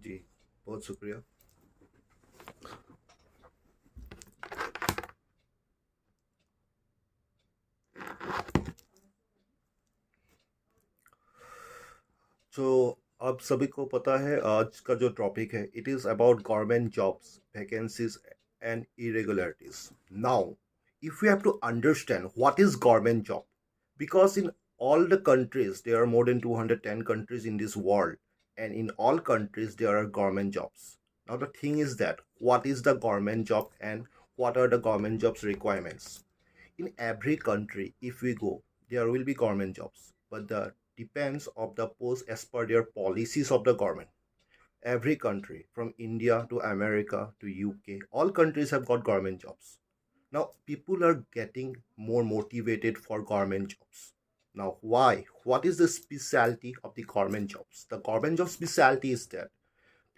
जी बहुत शुक्रिया। तो आप सभी को पता है आज का जो टॉपिक है it is about government jobs vacancies and irregularities. Now, if we have to understand what is government job, because in all the countries there are more than 210 countries in this world, and in all countries there are government jobs. Now the thing is that what is the government job and what are the government jobs requirements? In every country if we go, there will be government jobs, but the depends of the post as per their policies of the government. Every country from India to America to UK, all countries have got government jobs. Now people are getting more motivated for government jobs. Now why? What is the specialty of the government jobs? The government job specialty is that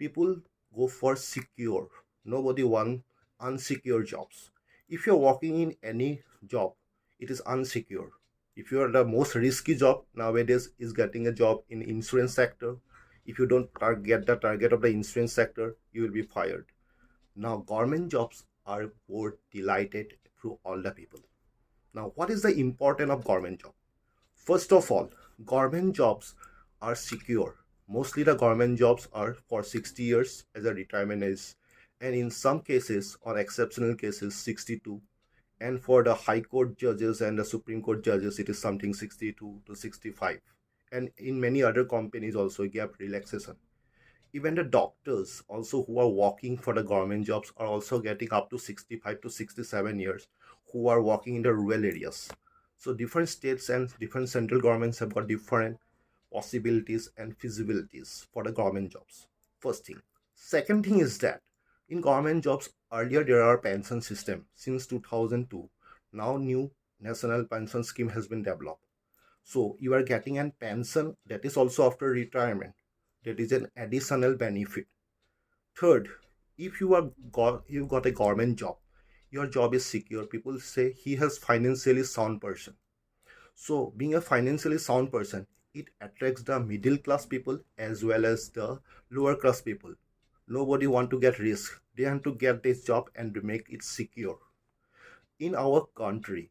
people go for secure. Nobody want unsecure jobs. If you're working in any job, it is unsecure. If you are the most risky job nowadays is getting a job in insurance sector. If you don't get the target of the insurance sector, you will be fired. Now government jobs are more delighted through all the people. Now what is the importance of government job? First of all, government jobs are secure. Mostly the government jobs are for 60 years as a retirement age, and in some cases, on exceptional cases, 62. And for the High Court judges and the Supreme Court judges, it is something 62 to 65. And in many other companies also gap relaxation. Even the doctors also who are working for the government jobs are also getting up to 65 to 67 years who are working in the rural areas. So different states and different central governments have got different possibilities and feasibilities for the government jobs. First thing. Second thing is that in government jobs earlier there are pension system since 2002. Now new national pension scheme has been developed. So you are getting an pension that is also after retirement. That is an additional benefit. Third, if you've got a government job, your job is secure. People say he has financially sound person. So being a financially sound person, it attracts the middle class people as well as the lower class people. Nobody want to get risk. They want to get this job and make it secure. In our country,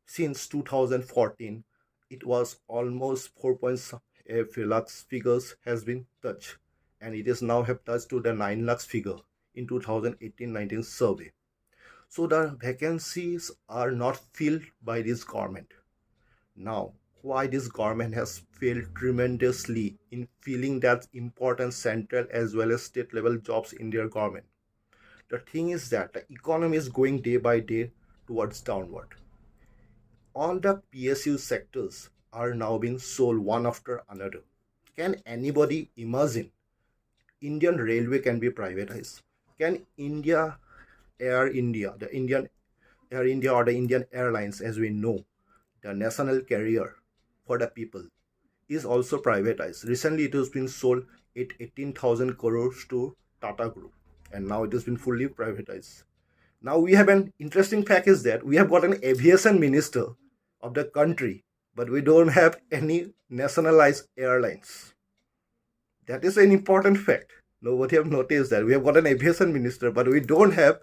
since 2014, it was almost 4.5 lakhs figures has been touched, and it is now have touched to the 9 lakhs figure in 2018-19 survey. So the vacancies are not filled by this government. Now, why this government has failed tremendously in filling that important central as well as state level jobs in their government? The thing is that the economy is going day by day towards downward. All the PSU sectors are now being sold one after another. Can anybody imagine Indian Railway can be privatized? Can Air India, the Indian Air India or the Indian Airlines, as we know, the national carrier for the people, is also privatized. Recently, it has been sold at 18,000 crores to Tata Group, and now it has been fully privatized. Now we have an interesting fact is that we have got an aviation minister of the country, but we don't have any nationalized airlines. That is an important fact. Nobody have noticed that. We have got an aviation minister, but we don't have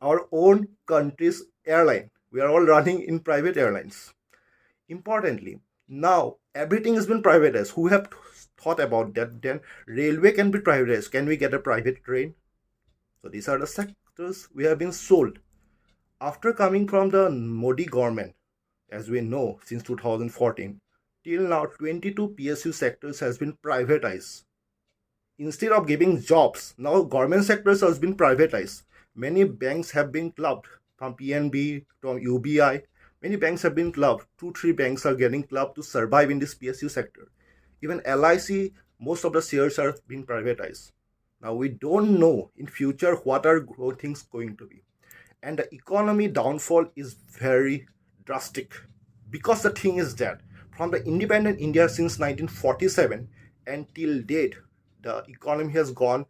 our own country's airline. We are all running in private airlines. Importantly, now everything has been privatized. Who have thought about that? Then railway can be privatized. Can we get a private train? So these are the sectors we have been sold. After coming from the Modi government, as we know, since 2014, till now 22 PSU sectors has been privatized. Instead of giving jobs, now government sectors has been privatized. Many banks have been clubbed from PNB, from UBI. Many banks have been clubbed. 2-3 banks are getting clubbed to survive in this PSU sector. Even LIC, most of the shares are being privatized. Now we don't know in future what are things going to be. And the economy downfall is very drastic, because the thing is that from the independent India since 1947 until date, the economy has gone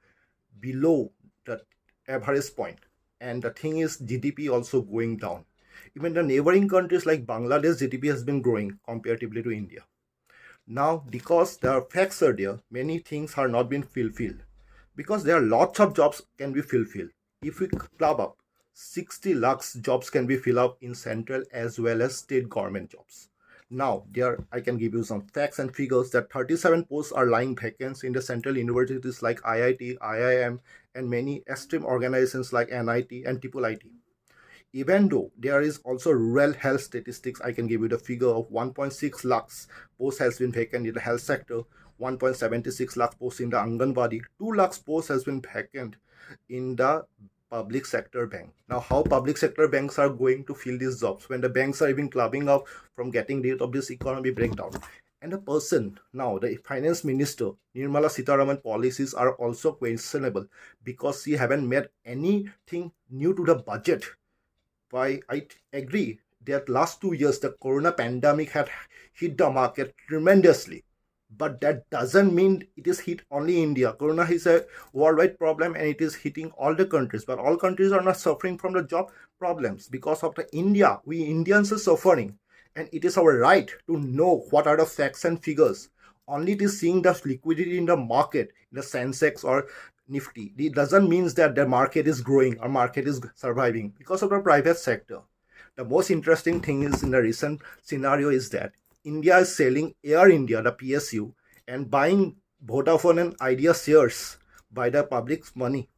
below the average point, and the thing is GDP also going down. Even the neighboring countries like Bangladesh GDP has been growing comparatively to India. Now because the facts are there, many things are not being fulfilled. because there are lots of jobs can be fulfilled. If we club up, 60 lakhs jobs can be filled up in central as well as state government jobs. Now, there I can give you some facts and figures that 37 posts are lying vacant in the central universities like IIT, IIM, and many esteemed organizations like NIT and Triple IT. Even though there is also rural health statistics, I can give you the figure of 1.6 lakhs posts has been vacant in the health sector, 1.76 lakh posts in the Anganwadi, 2 lakhs posts has been vacant in the public sector bank. Now, how public sector banks are going to fill these jobs when the banks are even clubbing up from getting rid of this economy breakdown? And the person, now the finance minister, Nirmala Sitaraman policies are also questionable because she haven't made anything new to the budget. Why I agree that last 2 years the corona pandemic had hit the market tremendously, but that doesn't mean it is hit only India. Corona is a worldwide problem and it is hitting all the countries, but all countries are not suffering from the job problems because of the India. We Indians are suffering, and it is our right to know what are the facts and figures. Only it is seeing the liquidity in the market, in the Sensex or Nifty. It doesn't mean that the market is growing or market is surviving because of the private sector. The most interesting thing is in the recent scenario is that India is selling Air India, the PSU, and buying Vodafone and Idea shares by the public's money.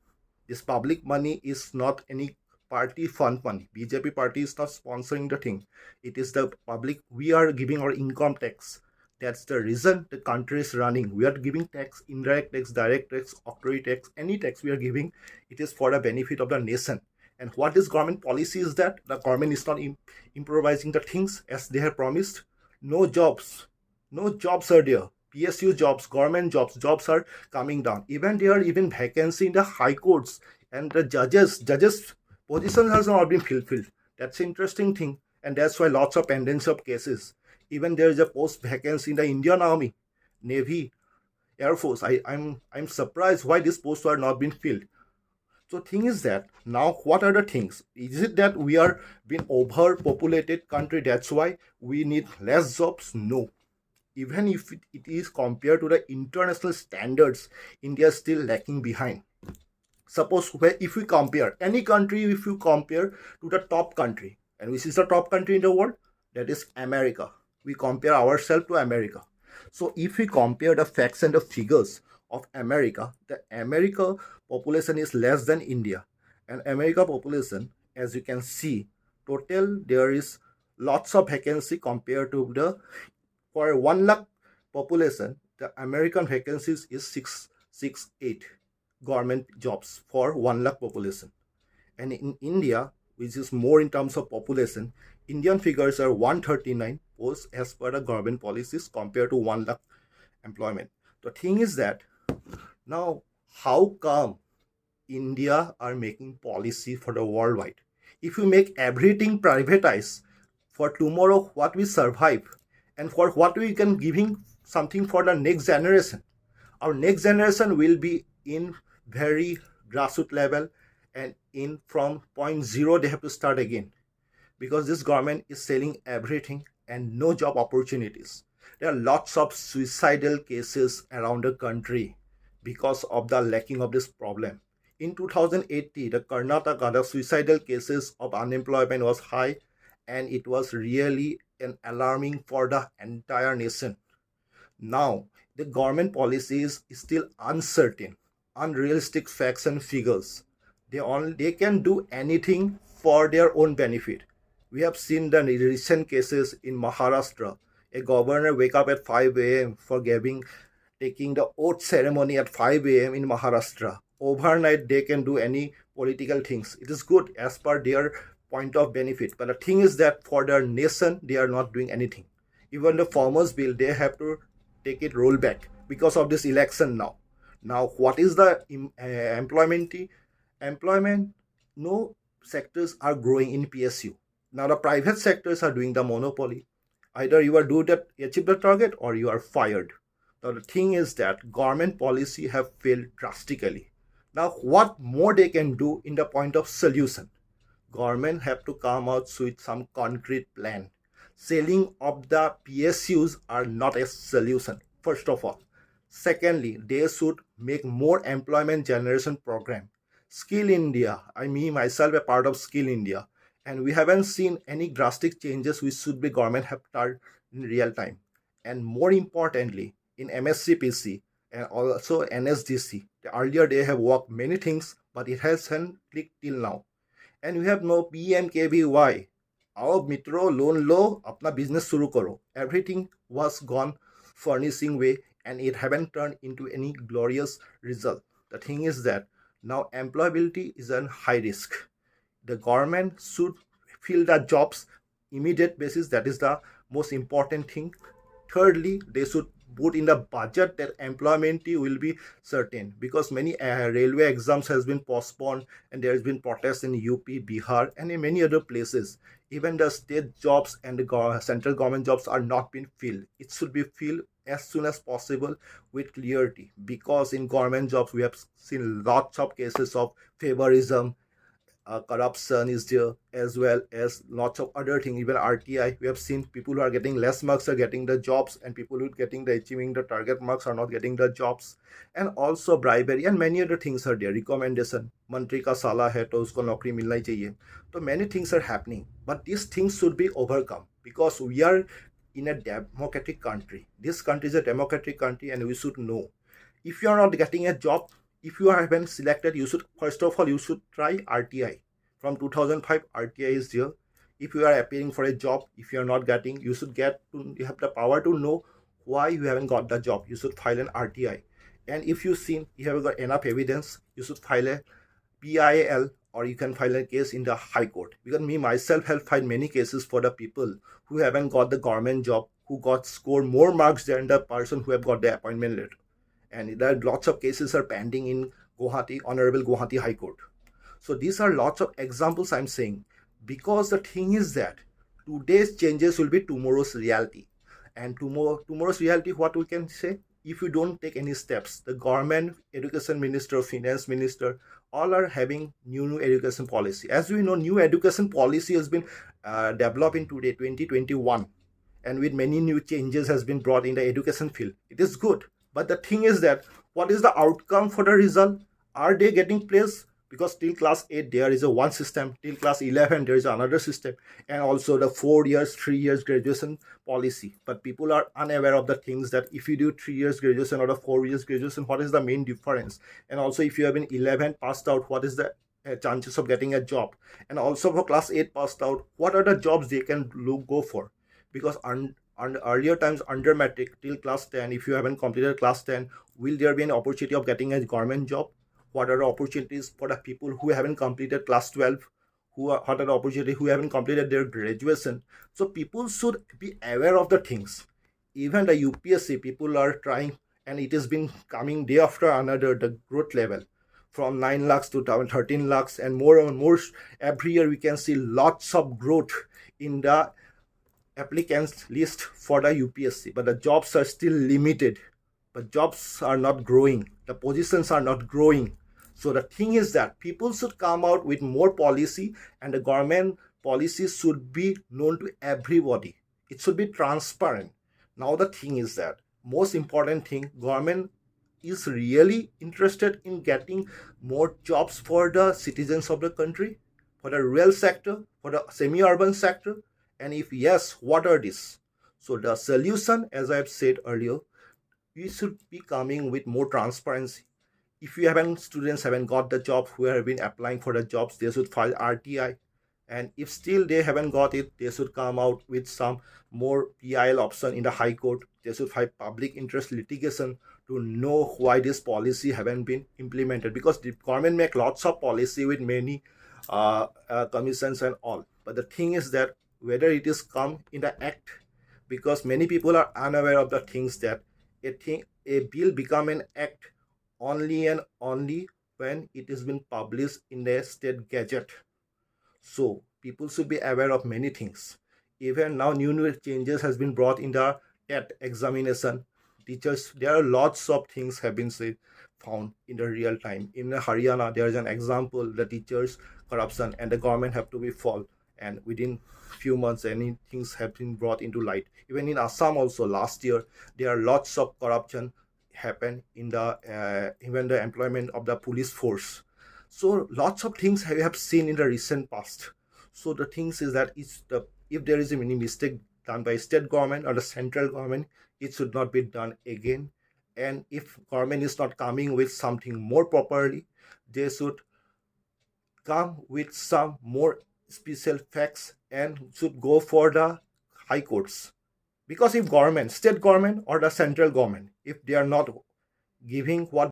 This public money is not any party fund money. BJP party is not sponsoring the thing. It is the public. We are giving our income tax. That's the reason the country is running. We are giving tax, indirect tax, direct tax, octroi tax, any tax we are giving. It is for the benefit of the nation. And what is government policy is that the government is not improvising the things as they have promised. No jobs. No jobs are there. PSU jobs, government jobs are coming down. Even there are even vacancy in the high courts and the judges position has not been fulfilled. That's an interesting thing, and that's why lots of pendants of cases. Even there is a post vacancy in the Indian Army, Navy, Air Force. I'm surprised why these posts are not being filled. So thing is that now what are the things? Is it that we are being overpopulated country? That's why we need less jobs? No. Even if it is compared to the international standards, India is still lacking behind. Suppose if we compare any country, if you compare to the top country, and which is the top country in the world, that is America. We compare ourselves to America. So if we compare the facts and the figures of America, the America population is less than India, and America population, as you can see, total there is lots of vacancy compared to the, for 1 lakh population, the American vacancies is 668 government jobs for 1 lakh population. And in India, which is more in terms of population, Indian figures are 139 posts as per the government policies compared to 1 lakh employment. The thing is that now how come India are making policy for the worldwide? If you make everything privatized, for tomorrow what we survive and for what we can giving something for the next generation. Our next generation will be in very grassroots level, and in from point zero they have to start again, because this government is selling everything and no job opportunities. There are lots of suicidal cases around the country because of the lacking of this problem. In 2018, the Karnataka, the suicidal cases of unemployment was high, and it was really an alarming for the entire nation. Now, the government policy is still uncertain, unrealistic facts and figures. They can do anything for their own benefit. We have seen the recent cases in Maharashtra. A governor wake up at 5 a.m. for taking the oath ceremony at 5 a.m. in Maharashtra. Overnight, they can do any political things. It is good as per their point of benefit. But the thing is that for their nation, they are not doing anything. Even the farmers bill, they have to take it roll back because of this election now. Now, what is the employment? Employment, no sectors are growing in PSU. Now, the private sectors are doing the monopoly. Either you are do that, achieve the target, or you are fired. Now, the thing is that government policy have failed drastically. Now, what more they can do in the point of solution? Government have to come out with some concrete plan. Selling of the PSUs are not a solution. First of all, Secondly, they should make more employment generation program. Skill India, I mean myself a part of Skill India, and we haven't seen any drastic changes which should be government have done in real time. And more importantly, in MSCPC and also NSDC, earlier they have worked many things, but it hasn't clicked till now. And we have no PMKVY. आओ मित्रों loan लो अपना business शुरू करो. Everything was gone furnishing way, and it haven't turned into any glorious result. The thing is that now employability is a high risk. The government should fill the jobs immediate basis. That is the most important thing. Thirdly, they should put in the budget that employment will be certain, because many railway exams has been postponed, and there has been protests in UP, Bihar, and in many other places. Even the state jobs and the central government jobs are not being filled. It should be filled as soon as possible with clarity, because in government jobs we have seen lots of cases of favorism, corruption is there, as well as lots of other things. Even RTI, we have seen people who are getting less marks are getting the jobs, and people who are getting the achieving the target marks are not getting the jobs. And also bribery and many other things are there. Recommendation, मंत्री का साला है तो उसको नौकरी मिलना ही चाहिए. So many things are happening, but these things should be overcome, because we are in a democratic country. This country is a democratic country, and we should know, if you are not getting a job, if you have been selected, you should first of all you should try RTI. From 2005 RTI is there. If you are appearing for a job, if you are not getting, you should get to, you have the power to know why you haven't got the job. You should file an RTI. And if you see you have got enough evidence, you should file a PIL, or you can file a case in the High Court. Because me myself have filed many cases for the people who haven't got the government job, who got scored more marks than the person who have got the appointment letter. And there are lots of cases are pending in Guwahati, Honorable Guwahati High Court. So these are lots of examples I'm saying, because the thing is that today's changes will be tomorrow's reality. And tomorrow's reality, what we can say, if you don't take any steps, the government, education minister, finance minister, all are having new education policy. As we know, new education policy has been developed in today 2021, and with many new changes has been brought in the education field. It is good, but the thing is that what is the outcome for the result? Are they getting placed? Because till class 8 there is a one system, till class 11 there is another system, and also the 4 years 3 years graduation policy. But people are unaware of the things that if you do 3 years graduation or the 4 years graduation, what is the main difference? And also if you have been 11 passed out, what is the chances of getting a job? And also for class 8 passed out, what are the jobs they can go for? Because earlier times under matric till class 10, if you haven't completed class 10, will there be an opportunity of getting a government job? What are the opportunities for the people who haven't completed class 12, what are the opportunities who haven't completed their graduation? So people should be aware of the things. Even the UPSC people are trying, and it has been coming day after another, the growth level from 9 lakhs to 13 lakhs and more. Every year we can see lots of growth in the applicants list for the UPSC, but the jobs are still limited. But jobs are not growing, the positions are not growing. So the thing is that people should come out with more policy, and the government policies should be known to everybody. It should be transparent. Now the thing is that most important thing, government is really interested in getting more jobs for the citizens of the country, for the rural sector, for the semi-urban sector, and if yes, what are these? So the solution, as I have said earlier, we should be coming with more transparency. If you haven't, students haven't got the job, who have been applying for the jobs, they should file RTI. And if still they haven't got it, they should come out with some more PIL option in the High Court. They should file public interest litigation to know why this policy haven't been implemented, because the government make lots of policy with many commissions and all. But the thing is that whether it is come in the act, because many people are unaware of the things that a bill become an act only and only when it has been published in the state gazette. So people should be aware of many things. Even now new changes has been brought in the TET examination. Teachers, there are lots of things have been said, found in the real time. In Haryana, there is an example, the teachers corruption, and the government have to be fall, and within few months any things have been brought into light. Even in Assam also last year, there are lots of corruption happen in the even the employment of the police force. So lots of things we have seen in the recent past. So the things is that if there is any mistake done by state government or the central government, it should not be done again. And if government is not coming with something more properly, they should come with some more special facts and should go for the high courts. Because if government, state government or the central government, if they are not giving what